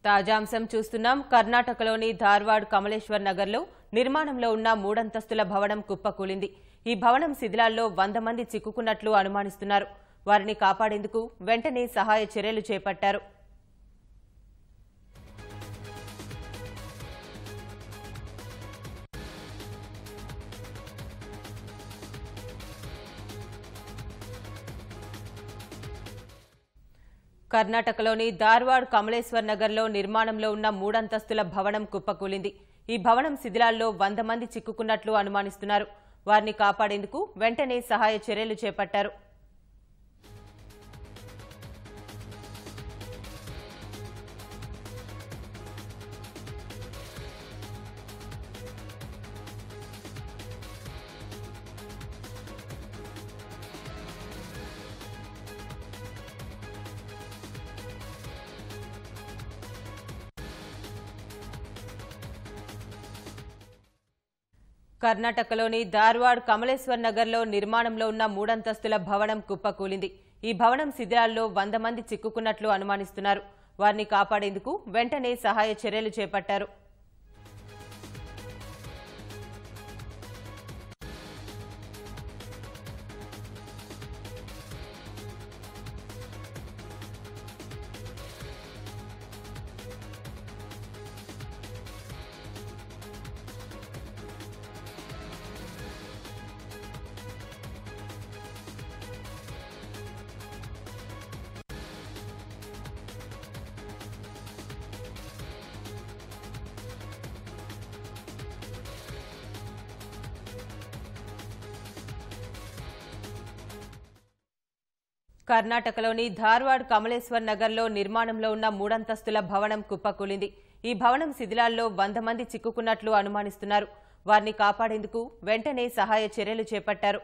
తాజాంశం చూస్తున్నాం. కర్ణాటకలోని ధార్వాడ్ కమలేశ్వర్ నగర్లో నిర్మాణంలో ఉన్న మూడంతస్తుల భవనం కుప్పకూలింది. ఈ భవనం శిథిలాల్లో 100 మంది చిక్కుకున్నట్లు అనుమానిస్తున్నారు. వారిని కాపాడేందుకు వెంటనే సహాయ చర్యలు చేపట్టారు. కర్ణాటకలోని ధార్వాడ్ కమలేశ్వర్ నగర్లో నిర్మాణంలో ఉన్న మూడంతస్తుల భవనం కుప్పకూలింది. ఈ భవనం శిథిలాల్లో 100 మంది చిక్కుకున్నట్లు అనుమానిస్తున్నారు. వారిని కాపాడేందుకు వెంటనే సహాయ చర్యలు చేపట్టారు. కర్ణాటకలోని ధార్వాడ్ కమలేశ్వర్ నగర్లో నిర్మాణంలో ఉన్న మూడంతస్తుల భవనం కుప్పకూలింది. ఈ భవనం శిథిలాల్లో 100 మంది చిక్కుకున్నట్లు అనుమానిస్తున్నారు. వారిని కాపాడేందుకు వెంటనే సహాయ చర్యలు చేపట్టారు. కర్ణాటకలోని ధార్వాడ్ కమలేశ్వర్ నగర్లో నిర్మాణంలో ఉన్న మూడంతస్తుల భవనం కుప్పకూలింది. ఈ భవనం శిథిలాల్లో 100 మంది చిక్కుకున్నట్లు అనుమానిస్తున్నారు. వారిని కాపాడేందుకు వెంటనే సహాయ చర్యలు చేపట్టారు.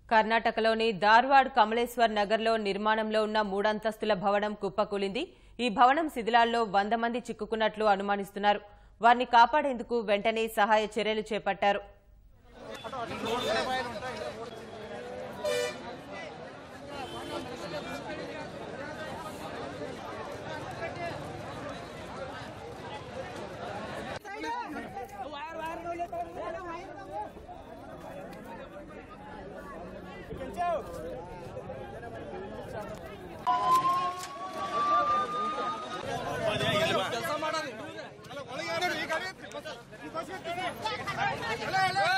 కర్ణాటకలోని ధార్వాడ్ కమలేశ్వర్ నగర్లో నిర్మాణంలో ఉన్న మూడంతస్తుల భవనం కుప్పకూలింది. ఈ భవనం శిథిలాల్లో 100 మంది చిక్కుకున్నట్లు అనుమానిస్తున్నారు. వారిని కాపాడేందుకు వెంటనే సహాయ చర్యలు చేపట్టారు. ಕೆಲಸ ಮಾಡೋದು